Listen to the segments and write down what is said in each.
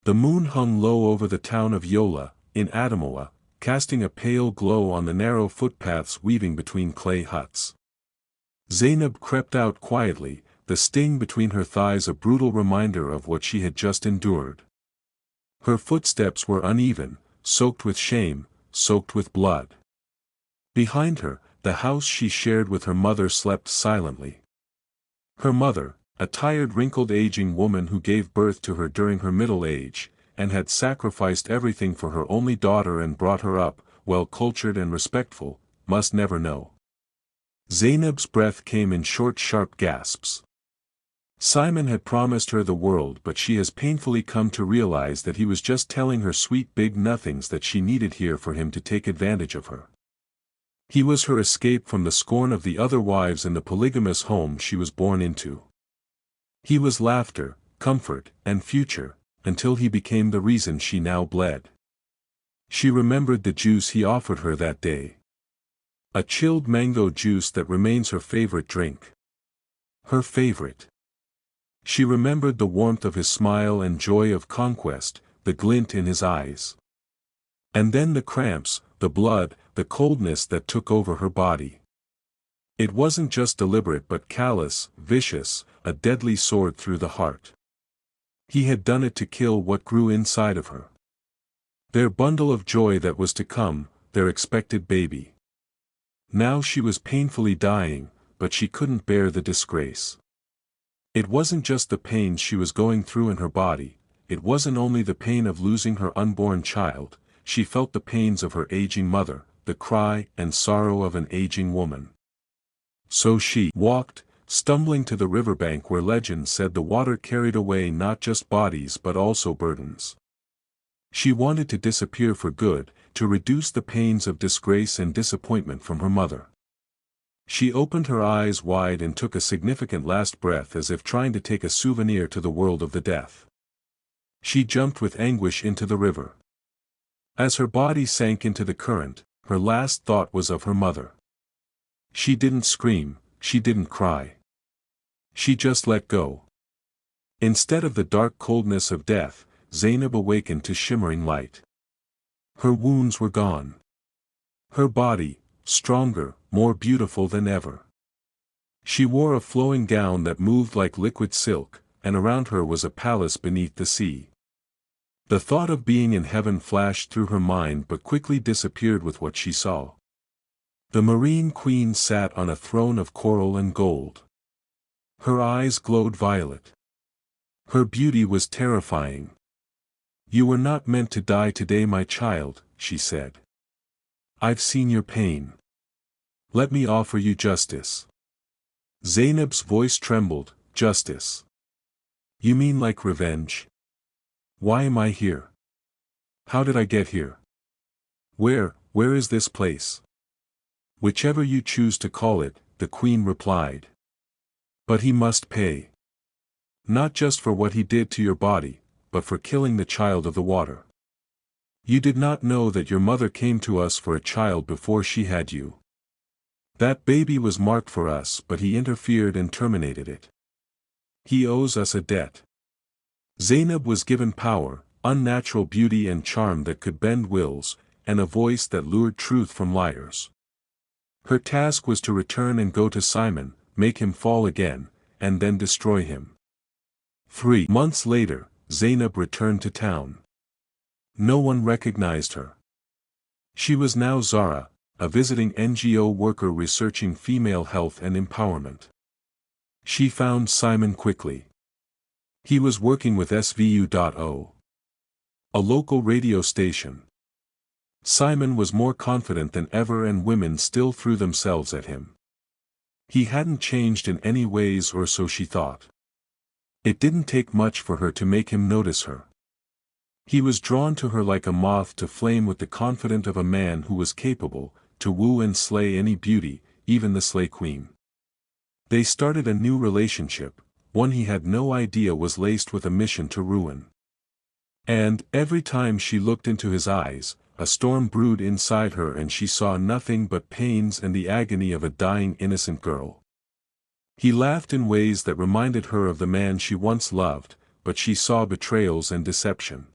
The moon hung low over the town of Yola, in Adamawa, casting a pale glow on the narrow footpaths weaving between clay huts. Zainab crept out quietly, the sting between her thighs a brutal reminder of what she had just endured. Her footsteps were uneven, soaked with shame, soaked with blood. Behind her, the house she shared with her mother slept silently. Her mother, a tired wrinkled aging woman who gave birth to her during her middle age, and had sacrificed everything for her only daughter and brought her up, well cultured and respectful, must never know. Zainab's breath came in short sharp gasps. Simon had promised her the world, but she has painfully come to realize that he was just telling her sweet big nothings that she needed here for him to take advantage of her. He was her escape from the scorn of the other wives in the polygamous home she was born into. He was laughter, comfort, and future, until he became the reason she now bled. She remembered the juice he offered her that day. A chilled mango juice that remains her favorite drink. Her favorite. She remembered the warmth of his smile and joy of conquest, the glint in his eyes. And then the cramps, the blood, the coldness that took over her body. It wasn't just deliberate but callous, vicious, a deadly sword through the heart. He had done it to kill what grew inside of her. Their bundle of joy that was to come, their expected baby. Now she was painfully dying, but she couldn't bear the disgrace. It wasn't just the pain she was going through in her body, it wasn't only the pain of losing her unborn child, she felt the pains of her aging mother, the cry and sorrow of an aging woman. So she walked, stumbling to the riverbank where legend said the water carried away not just bodies but also burdens. She wanted to disappear for good, to reduce the pains of disgrace and disappointment from her mother. She opened her eyes wide and took a significant last breath as if trying to take a souvenir to the world of the death. She jumped with anguish into the river. As her body sank into the current, her last thought was of her mother. She didn't scream, she didn't cry. She just let go. Instead of the dark coldness of death, Zainab awakened to shimmering light. Her wounds were gone. Her body, stronger, more beautiful than ever. She wore a flowing gown that moved like liquid silk, and around her was a palace beneath the sea. The thought of being in heaven flashed through her mind but quickly disappeared with what she saw. The Marine Queen sat on a throne of coral and gold. Her eyes glowed violet. Her beauty was terrifying. "You were not meant to die today, my child," she said. "I've seen your pain. Let me offer you justice." Zainab's voice trembled. "Justice? You mean like revenge? Why am I here? How did I get here? Where is this place?" "Whichever you choose to call it," the queen replied. "But he must pay. Not just for what he did to your body, but for killing the child of the water. You did not know that your mother came to us for a child before she had you. That baby was marked for us, but he interfered and terminated it. He owes us a debt." Zainab was given power, unnatural beauty and charm that could bend wills, and a voice that lured truth from liars. Her task was to return and go to Simon, make him fall again, and then destroy him. 3 months later, Zainab returned to town. No one recognized her. She was now Zara, a visiting NGO worker researching female health and empowerment. She found Simon quickly. He was working with SVU.O, a local radio station. Simon was more confident than ever and women still threw themselves at him. He hadn't changed in any ways, or so she thought. It didn't take much for her to make him notice her. He was drawn to her like a moth to flame, with the confidence of a man who was capable to woo and slay any beauty, even the Slay Queen. They started a new relationship, one he had no idea was laced with a mission to ruin. And, every time she looked into his eyes, a storm brewed inside her and she saw nothing but pains and the agony of a dying innocent girl. He laughed in ways that reminded her of the man she once loved, but she saw betrayals and deception.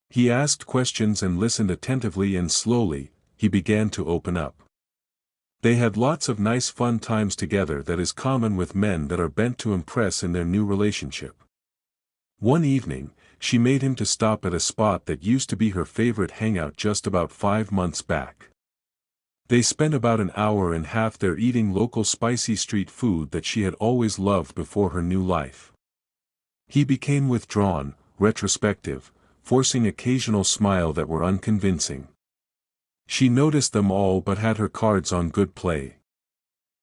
He asked questions and listened attentively, and slowly, he began to open up. They had lots of nice fun times together that is common with men that are bent to impress in their new relationship. One evening, she made him to stop at a spot that used to be her favorite hangout just about 5 months back. They spent about an hour and a half there eating local spicy street food that she had always loved before her new life. He became withdrawn, retrospective, forcing occasional smile that were unconvincing. She noticed them all but had her cards on good play.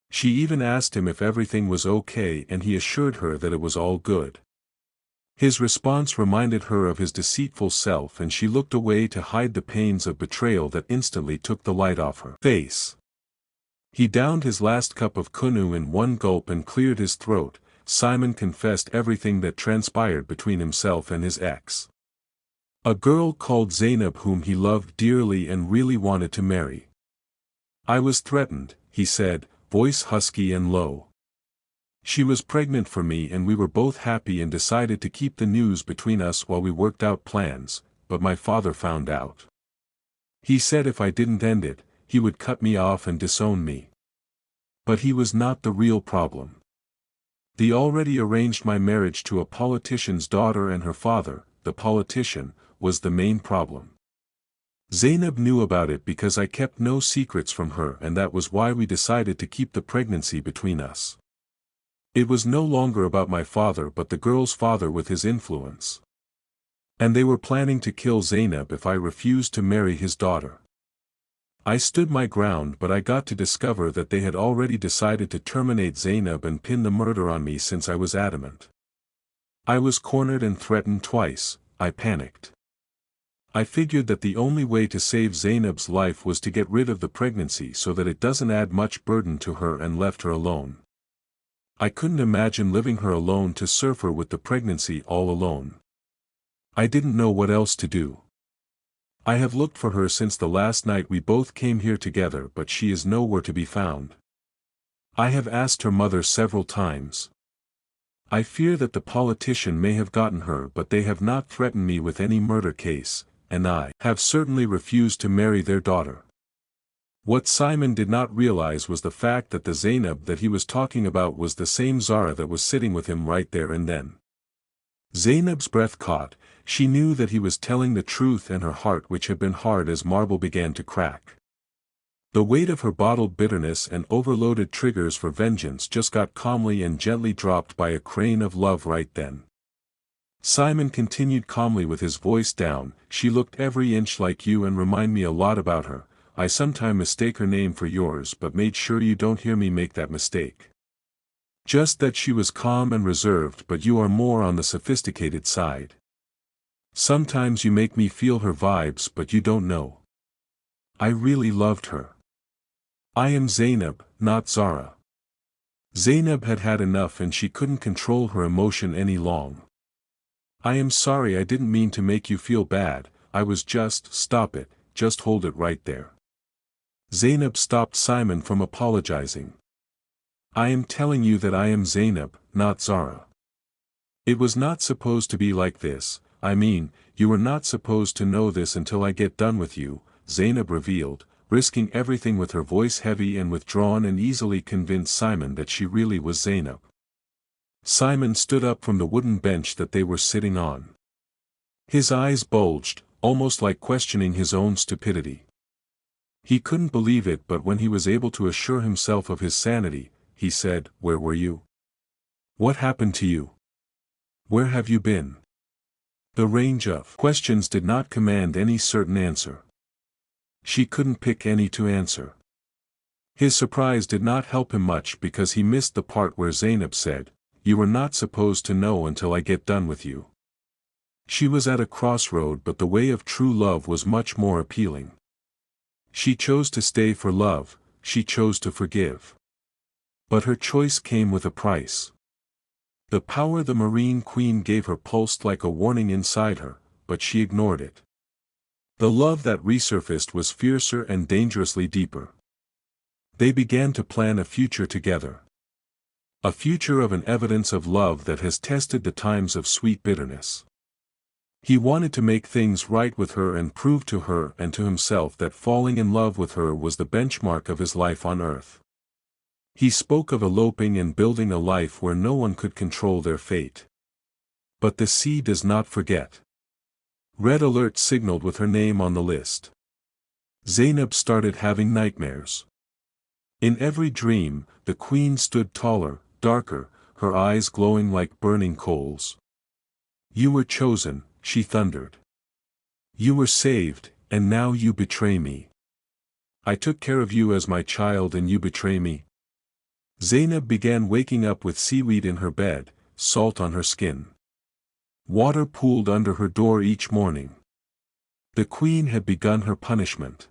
She even asked him if everything was okay, and he assured her that it was all good. His response reminded her of his deceitful self, and she looked away to hide the pains of betrayal that instantly took the light off her face. He downed his last cup of kunu in one gulp and cleared his throat. Simon confessed everything that transpired between himself and his ex. A girl called Zainab whom he loved dearly and really wanted to marry. I was threatened, he said, voice husky and low. She was pregnant for me, and we were both happy and decided to keep the news between us while we worked out plans, but my father found out. He said if I didn't end it, he would cut me off and disown me. But he was not the real problem. They already arranged my marriage to a politician's daughter, and her father, the politician, was the main problem. Zainab knew about it because I kept no secrets from her, and that was why we decided to keep the pregnancy between us. It was no longer about my father but the girl's father with his influence. And they were planning to kill Zainab if I refused to marry his daughter. I stood my ground, but I got to discover that they had already decided to terminate Zainab and pin the murder on me since I was adamant. I was cornered and threatened twice. I panicked. I figured that the only way to save Zainab's life was to get rid of the pregnancy so that it doesn't add much burden to her, and left her alone. I couldn't imagine living her alone to suffer with the pregnancy all alone. I didn't know what else to do. I have looked for her since the last night we both came here together, but she is nowhere to be found. I have asked her mother several times. I fear that the politician may have gotten her, but they have not threatened me with any murder case, and I have certainly refused to marry their daughter. What Simon did not realize was the fact that the Zainab that he was talking about was the same Zara that was sitting with him right there and then. Zainab's breath caught. She knew that he was telling the truth, and her heart, which had been hard as marble, began to crack. The weight of her bottled bitterness and overloaded triggers for vengeance just got calmly and gently dropped by a crane of love right then. Simon continued calmly with his voice down, she looked every inch like you and remind me a lot about her. I sometimes mistake her name for yours, but made sure you don't hear me make that mistake. Just that she was calm and reserved, but you are more on the sophisticated side. Sometimes you make me feel her vibes, but you don't know. I really loved her. I am Zainab, not Zara. Zainab had had enough and she couldn't control her emotion any long. I am sorry, I didn't mean to make you feel bad, I was just, stop it, just hold it right there. Zainab stopped Simon from apologizing. I am telling you that I am Zainab, not Zara. It was not supposed to be like this. I mean, you were not supposed to know this until I get done with you, Zainab revealed, risking everything with her voice heavy and withdrawn, and easily convinced Simon that she really was Zainab. Simon stood up from the wooden bench that they were sitting on. His eyes bulged, almost like questioning his own stupidity. He couldn't believe it, but when he was able to assure himself of his sanity, he said, "Where were you? What happened to you? Where have you been?" The range of questions did not command any certain answer. She couldn't pick any to answer. His surprise did not help him much because he missed the part where Zainab said, "You were not supposed to know until I get done with you." She was at a crossroad, but the way of true love was much more appealing. She chose to stay for love, she chose to forgive. But her choice came with a price. The power the Marine Queen gave her pulsed like a warning inside her, but she ignored it. The love that resurfaced was fiercer and dangerously deeper. They began to plan a future together. A future of an evidence of love that has tested the times of sweet bitterness. He wanted to make things right with her and prove to her and to himself that falling in love with her was the benchmark of his life on earth. He spoke of eloping and building a life where no one could control their fate. But the sea does not forget. Red alert signaled with her name on the list. Zainab started having nightmares. In every dream, the queen stood taller, darker, her eyes glowing like burning coals. "You were chosen," she thundered. "You were saved, and now you betray me. I took care of you as my child and you betray me." Zainab began waking up with seaweed in her bed, salt on her skin. Water pooled under her door each morning. The queen had begun her punishment.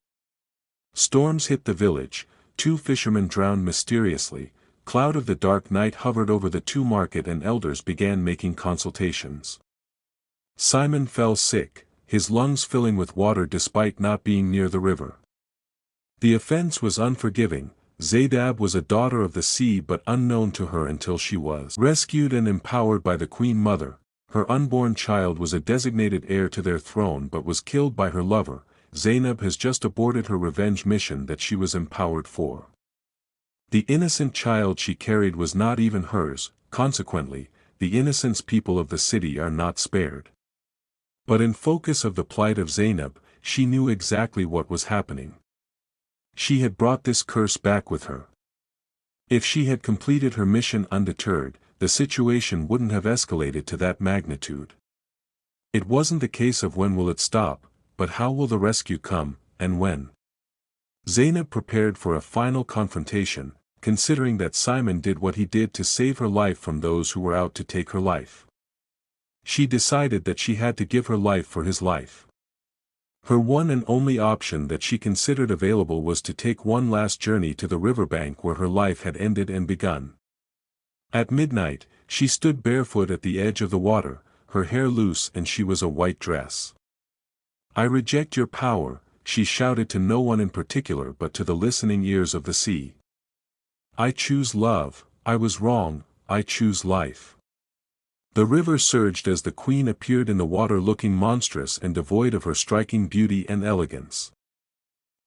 Storms hit the village, 2 fishermen drowned mysteriously, cloud of the dark night hovered over the 2 market and elders began making consultations. Simon fell sick, his lungs filling with water despite not being near the river. The offense was unforgiving. Zainab was a daughter of the sea but unknown to her until she was rescued and empowered by the Queen Mother. Her unborn child was a designated heir to their throne but was killed by her lover. Zainab has just aborted her revenge mission that she was empowered for. The innocent child she carried was not even hers, consequently, the innocent people of the city are not spared. But in focus of the plight of Zainab, she knew exactly what was happening. She had brought this curse back with her. If she had completed her mission undeterred, the situation wouldn't have escalated to that magnitude. It wasn't the case of when will it stop, but how will the rescue come, and when. Zainab prepared for a final confrontation, considering that Simon did what he did to save her life from those who were out to take her life. She decided that she had to give her life for his life. Her one and only option that she considered available was to take one last journey to the riverbank where her life had ended and begun. At midnight, she stood barefoot at the edge of the water, her hair loose and she was a white dress. "I reject your power," she shouted to no one in particular but to the listening ears of the sea. "I choose love, I was wrong, I choose life." The river surged as the queen appeared in the water looking monstrous and devoid of her striking beauty and elegance.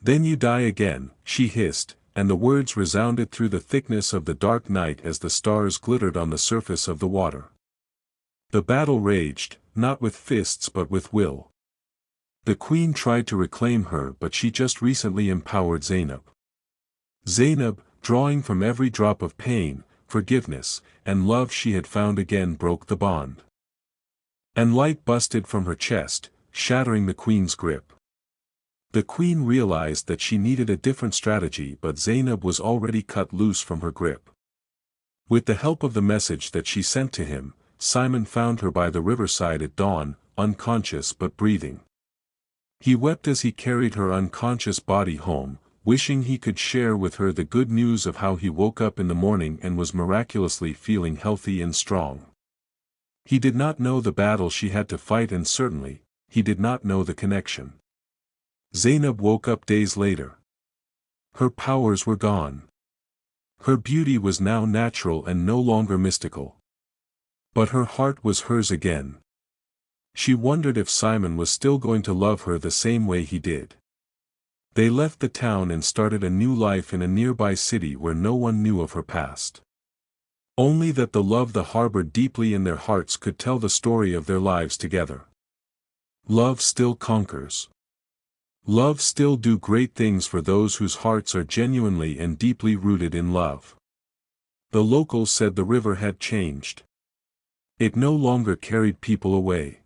"Then you die again," she hissed, and the words resounded through the thickness of the dark night as the stars glittered on the surface of the water. The battle raged, not with fists but with will. The queen tried to reclaim her but she just recently empowered Zainab. Zainab, drawing from every drop of pain, forgiveness, and love she had found again broke the bond. And light busted from her chest, shattering the queen's grip. The queen realized that she needed a different strategy but Zainab was already cut loose from her grip. With the help of the message that she sent to him, Simon found her by the riverside at dawn, unconscious but breathing. He wept as he carried her unconscious body home, wishing he could share with her the good news of how he woke up in the morning and was miraculously feeling healthy and strong. He did not know the battle she had to fight and certainly, he did not know the connection. Zainab woke up days later. Her powers were gone. Her beauty was now natural and no longer mystical. But her heart was hers again. She wondered if Simon was still going to love her the same way he did. They left the town and started a new life in a nearby city where no one knew of her past. Only that the love that harbored deeply in their hearts could tell the story of their lives together. Love still conquers. Love still do great things for those whose hearts are genuinely and deeply rooted in love. The locals said the river had changed. It no longer carried people away.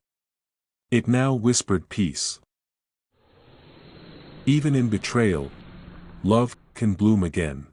It now whispered peace. Even in betrayal, love can bloom again.